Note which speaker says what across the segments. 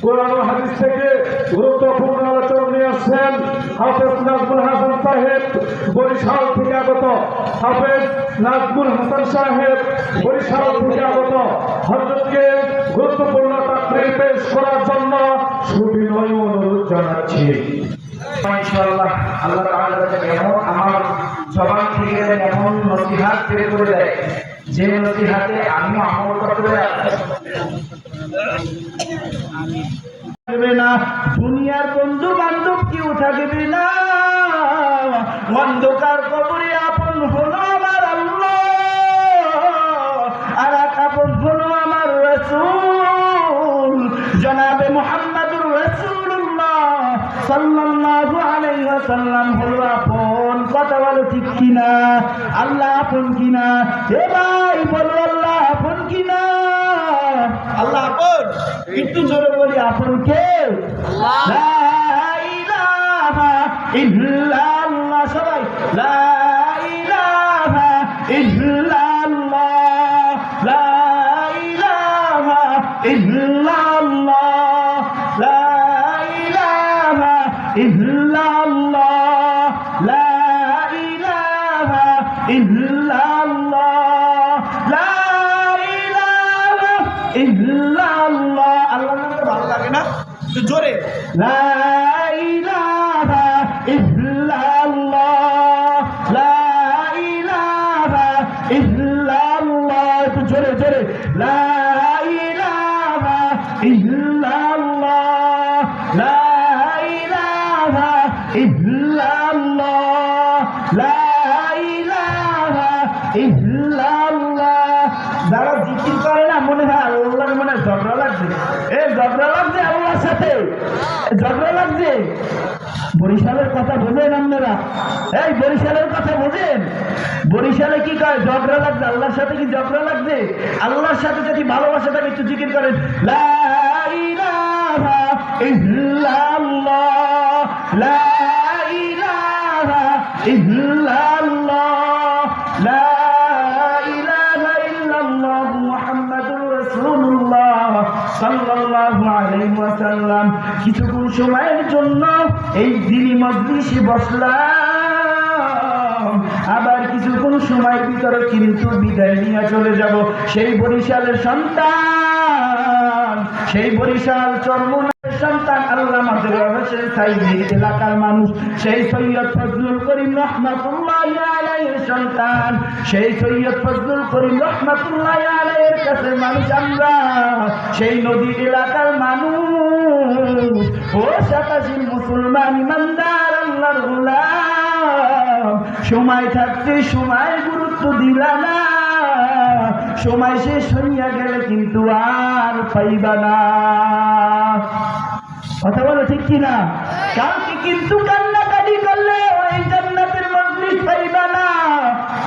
Speaker 1: কোরআন ও হাদিস থেকে গুরুত্বপূর্ণ আলোচনা নিয়ে আসছেন হাফেজ নাজমুল হাসান সাহেব বরিশাল থেকে আগত। হাফেজ নাজমুল হাসান সাহেব বরিশাল থেকে আগত হযরতকে গুরুত্বপূর্ণ তাকরীর পেশ করার জন্য সুবিনয় অনুরোধ জানাচ্ছি।
Speaker 2: ইনশাআল্লাহ আল্লাহ তাআলা যাতে এমন আমার জবান থেকে এমন নসিহত বের করে দেয় যে নসিহতে আমি আমল করতে
Speaker 3: না। দুনিয়ার বন্ধু বান্ধব কেউ থাকবে না, অন্ধকার কবরে আপন হলো আমার আল্লাহ, আর এক আপন হলো আমার রাসূল জনাবে মুহাম্মদুর রাসূলুল্লাহ সাল্লাল্লাহু আলাইহি ওয়াসাল্লাম হলো আপন। কথা বলো ঠিক কিনা? আল্লাহ আপন কিনা? এ ভাই বলো আল্লাহ আপন কিনা? আল্লাহ আপন। একটু জোরে বলি আপন কে? আল্লাহ। লা ইলাহা ইল্লাল্লাহ। সবাই লা ইলাহা ইল্লাল্লাহ, লা ইলাহা ইল্লাল্লাহ, লা ইলাহা ইল্লাল্লাহ, লা ইলাহা ইল্লাল্লাহ, লা ইলাহা ইল্লাল্লাহ। আল্লাহর নামটা ভালো লাগে না? একটু জোরে লা ইলাহা ইল্লাল্লাহ, লা ইলাহা ইল্লাল্লাহ। একটু জোরে জোরে লা ইলাহা ইল্লাল্লাহ, লা ইলাহা ইল্লাল্লাহ, লা ইলাহা ইল্লাল্লাহ। যারা জিকির করে না মনে হয় আল্লাহর মনে ঝগড়া লাগছে, ঝগড়া লাগছে আল্লাহর সাথে, ঝগড়া লাগছে। বরিশালের কথা বোঝেন আপনারা? এই বরিশালের কথা বোঝেন? বরিশালে কি কয়? ঝগড়া লাগছে আল্লাহর সাথে। কি ঝগড়া লাগছে? আল্লাহর সাথে যদি ভালোবাসা থাকে একটু জিকির করেন লা ইলাহা ইল্লাল্লাহ, লা ইলাহা ইল্লাল্লাহ, লা ইলাহা ইল্লাল্লাহ মুহাম্মাদুর রাসূলুল্লাহ সাল্লাল্লাহু আলাইহি ওয়াসাল্লাম। কিছুক্ষণ সময়ের জন্য এই দিনী মজলিসে বসলাম, আবার কিছুক্ষণ সময়ের ভিতরে কিন্তু বিদায় নিয়ে চলে যাব। সেই বরিশালের সন্তান, সেই বরিশাল চরমনার সন্তান আল্লামা দেওয়ার হোসেন সাইদির এলাকার মানুষ, সেই সৈয়দ ফজলুল করিম রহমাতুল্লাহি আলাইহির সন্তান, সেই সৈয়দ ফজলুল করিম রহমাতুল্লাহি আলাইহির কাছে মানুষ আমরা, সেই নদী এলাকার মানুষ। ও শাতাশীল মুসলমান ইমানদার আল্লাহর গোলাম, সময় থাকতে সময় গুরুত্ব দিলা না, সময় শেষ হইয়া গেলে কিন্তু আর পাইবা না। কথা বলো ঠিক কিনা? কালকে কিন্তু কান্নাকাটি করলে ওই জান্নাতের মজলিস পাইবা না।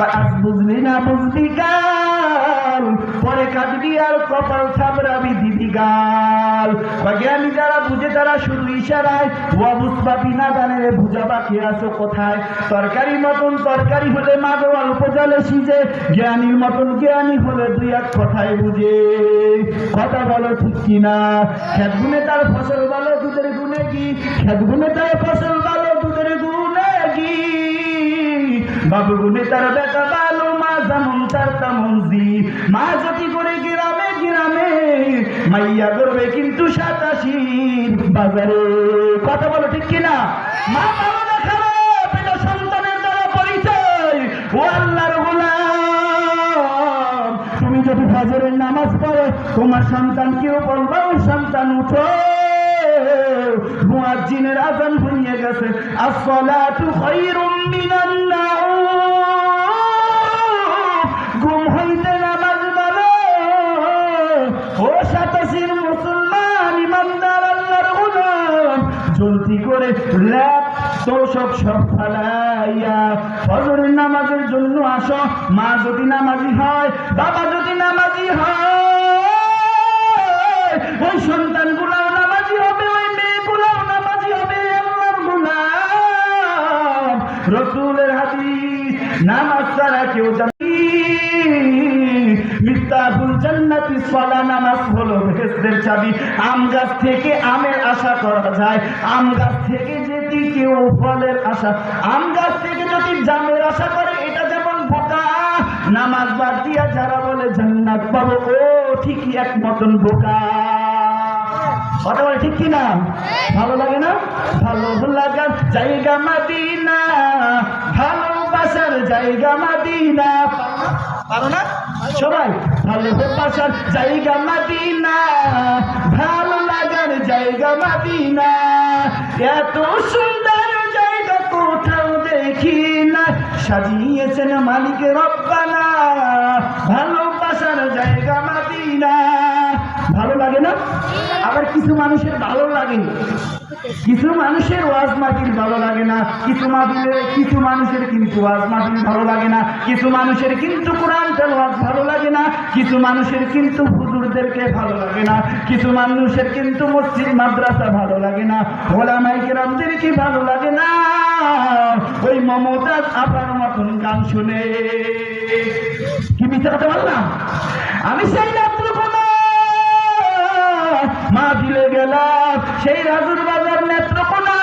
Speaker 3: আজ বুঝলি না বুঝবি কাল, পরে কাঁদবি আর কপাল থাবড়াবি দিবি গাল। জ্ঞানী যারা বুঝে তারা শুধু ইশারায়, ওয়াবুসবাবি না জানে বুঝা বাকি আছো কোথায়। তরকারি মতন তরকারি হলে মাগো অল্প জলে সিজে, জ্ঞানীর মতন জ্ঞানী হলে দুই এক কথায় বুঝে। কথা বলো ঠিক কিনা? খেত গুনে তার ফসল বলো দুধের গুনে কি, খেত গুনে তার ফসল বলো দুধের গুনে কি, বাবু গুনে তার বেটা বালো মা যেমন তার তেমন জি। মা যদি করে গ্রামে গ্রামে, মাইয়া করবে কিন্তু সাতাশির বাজারে। কথা বলো ঠিক কিনা? মা বাবা দেখাবে পেট সন্তানের দ্বারা পরিচয়। ও আল্লাহর গোলাম, তুমি যদি ফজরের নামাজ পড়ো তোমার সন্তানকেও বলবা ও সন্তান উঠো, মুয়াজ্জিনের আযান হয়ে গেছে, আসসালাতু খায়রুম মিনান নাওম। ঘুম হইতে নামাজ বলো। ও শাতাশীর মুসলমান ইমানদার আল্লাহর গোলাম, জলদি করে ল্যাপ তো সব ফালাইয়া ফজরের নামাজের জন্য আসো। মা যদি নামাজি হয়, বাবা যদি নামাজি হয়, ওই সন্তানগুলাও নামাজি হবে, ওই মেয়েগুলাও নামাজি হবে। আল্লাহর গোলাম, রাসূলের হাদিস, নামাজ ছাড়া কেউ মিফতাহুল জান্নাত জান্নাতি সালাহ নামাজ হলো বেহেশতের চাবি। আম গাছ থেকে আমের আশা করা যায়, আম গাছ থেকে যদি কেউ ফলের আশা, আম গাছ থেকে যদি জামের আশা করে এটা যেমন বোকা। নামাজ বাদ দিয়া যারা বলে জান্নাত পাবো ও ঠিকই এক মতন বোকা। কথা বলে ঠিক কিনা? ভালো লাগে না? ভালো লাগার জায়গা মদিনা, ভালোবাসার জায়গা মদিনা। পারো না সবাই? ভালোবাসার জায়গা মদিনা, ভালো লাগার জায়গা মদিনা। এত সুন্দর জায়গা কোথাও দেখি না, সাজিয়েছেন মালিক রব্বানা। ভালোবাসার জায়গা মদিনা। ভালো লাগে না? আবার কিছু মানুষের ভালো লাগে, কিছু মানুষের ওয়াজ মাহফিল ভালো লাগে না, কিছু মানুষের কিন্তু ওয়াজ মাহফিল ভালো লাগে না, কিছু মানুষের কিন্তু কোরআন তেলাওয়াত ভালো লাগে না, কিছু মানুষের কিন্তু হুজুরদেরকে ভালো লাগে না, কিছু মানুষের কিন্তু মসজিদ মাদ্রাসা ভালো লাগে না, ওলামায়ে কেরামদেরকে ভালো লাগে না। ওই মমতাজ আপার মতন গান শুনে কি মিথ্যা কথা বললাম? আমি সেই নেত্রকোনা মাহফিলে গেলাম, সেই রাজুর বাজার নেত্রকোনা।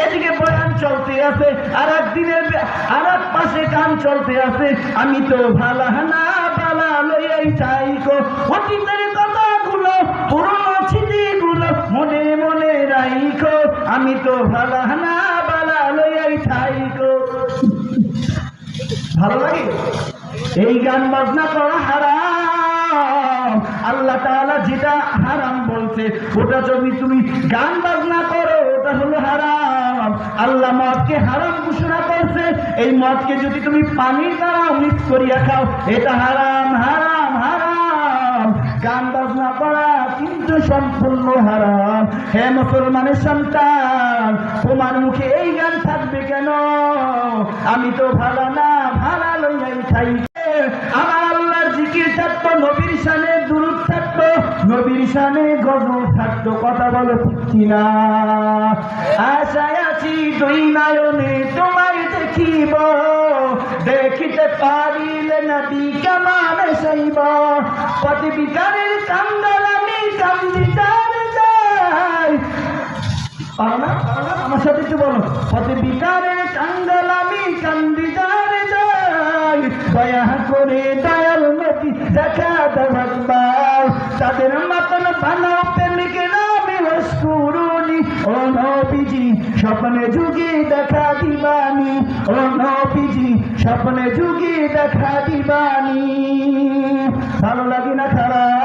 Speaker 3: এদিকে বয়ান চলতে আছে, আর এক পাশে গান চলতে আছে। আমি তো ভালা না বালা লইয়াই চাইকো, অতীতের কথাগুলো পুরনো স্মৃতিগুলো মনে মনে রাইখো। আমি তো ভালা না বালা লইয়াই চাইকো। ভালো লাগে? এই গান বাজনা করা হারাম। আল্লাহ তাআলা যেটা হারাম বলছে ওটা যদি তুমি গান বাজনা করো ওটা হলো হারাম। আল্লাহ মদকে হারাম ঘোষণা করছে, এই মদকে যদি তুমি পানির দ্বারা মিক্স করিয়া খাও এটা হারাম হারাম হারাম। গান বাজনা করা কিন্তু সম্পূর্ণ হারাম। হে মুসলমানের সন্তান, তোমার মুখে এই গান থাকবে কেন? আমি তো ভালো না ভালো লইয়াই খাই। আমার আল্লাহর জিকির থাকতো, নবীর শানে দুরূদ থাকতো, নবীর শানে গজল থাকতো। কথা বলো ঠিক কিনা? আশায় আছি দুই নয়নে তোমায় দেখিব, দেখিতে পারিলে নবী কেমন সইব। পথে বিকারের কান্দাল আমি কান্দিতার যাই। পারো না? আমার সাথে একটু বলো। পথে বিকারের কান্দাল আমি কান্দিতার যাই। দয়া করে দয়াল নবী দেখা দাও একবার, তাদের মতন বানাও প্রেমিক নামে ওয়াসকুরুনি। ও নবীজি স্বপ্নে যুগে দেখা দিবানি, ও নবীজি স্বপ্নে যুগে দেখা দিবানি। ভালো লাগে না খারাপ?